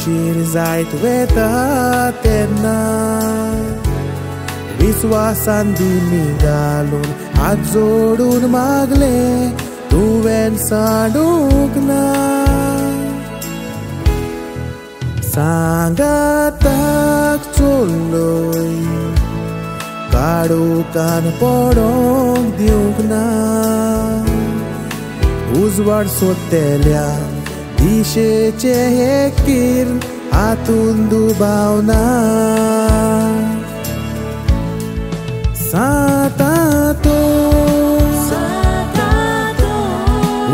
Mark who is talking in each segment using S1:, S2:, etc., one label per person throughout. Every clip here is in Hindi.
S1: उशीर जायत वेता तेन्ना विश्वासान दिमी घालून हात जोडून मागले तुवें सांडूंक ना सांगाताक चोल्लोय काडूकान पडोंक दिवंक ना उजवाड सोदतेल्या दिशेचे हे किरण हातून दुबावना सातातो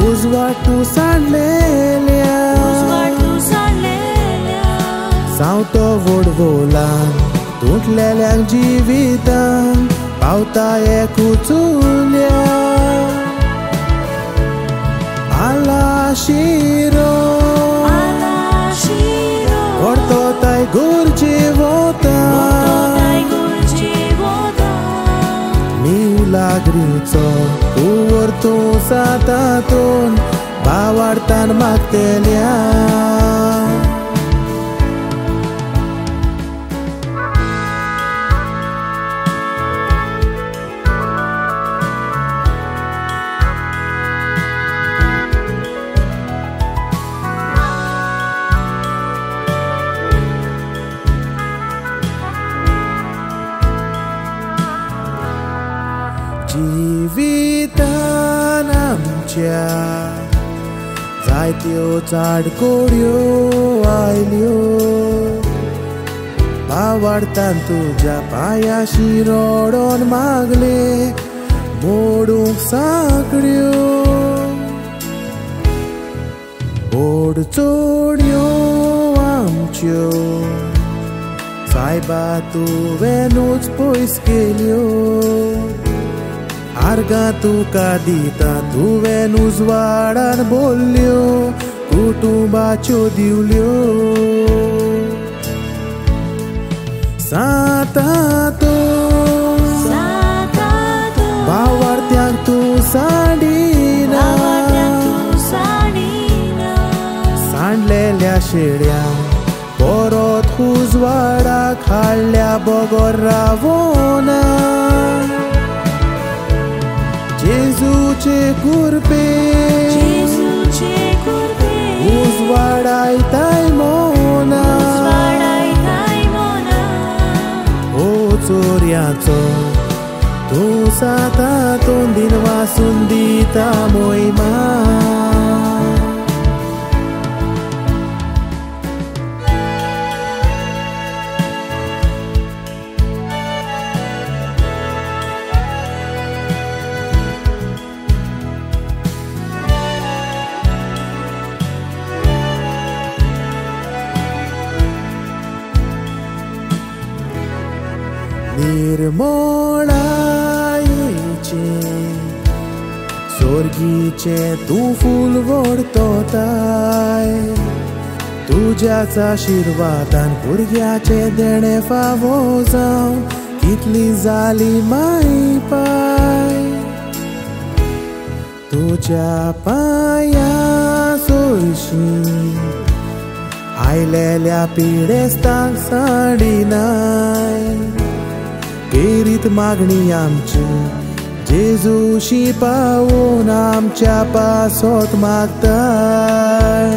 S1: उजवाड तूं सांडलेल्या सावतो वडवोलान तुटलेल्यांक जिवितान पावता एकूच उल्या आला शिरो व्हरतोताय गुरजी वता मिलाग्रीचो तूं तूं सातातून भावार्थान मागतेल्या जिवितान आमच्या जायत्यो चाडकोड्यो आयल्यो भावार्थान तुज्या पांयाशी रडोन मागले मोडूंक साकड्यो ओडचोड्यो आमच्यो सायबा तुवेंच पयस केल्यो आर्गां तुका दिता तुवें उजवाडान बोल्ल्यो कुटुंबाच्यो दिवल्यो सातातो भावार्थ्यांक तूं सांडिना सांडलेल्या शेड्यांक परत उजवाडाक हाडल्या बोगोर रावोना जेजूचे कुरपे उजवाडायताय मोना ओ चोरयाचो तूं सातातून दिन वासून दिता मोहिमा निर्मळायेचे स्वर्गीचे तूं फूल व्हरतोताय तुज्याच आशिर्वादान भुरग्याचे देणे फावो जावन कितली जाली माई पाय तुज्या पांया सोयशी आयलेल्या पिडेस्तांक सांडिनाय केरीत मागणी आमची जेजूशी पावून आमच्या पासोत मागताय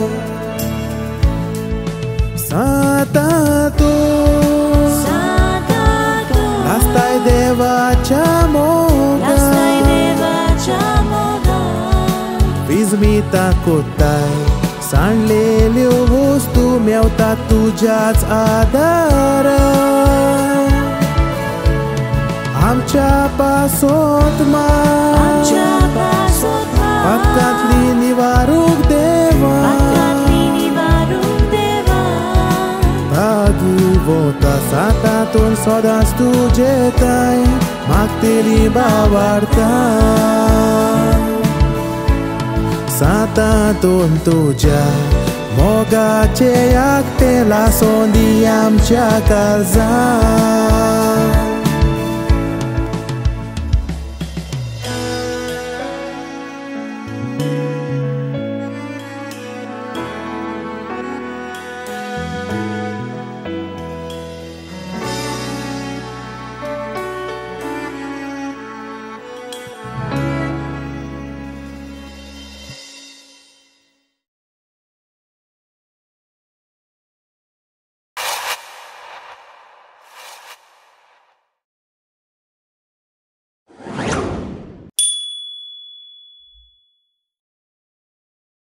S1: सातातो नाचताय देवाच्या मोगान विजमिता कोत्ताय सांडलेल्यो वस्तू मेवतात तुज्याच आदारान आमच्या पासोत पक्कातली निवारूक देवा भागी वता सातातून सदांच तुजेताय मागतेली भावार्थान सातातून तुज्या मोगाचे याकते लासोन दी आमच्या काळजान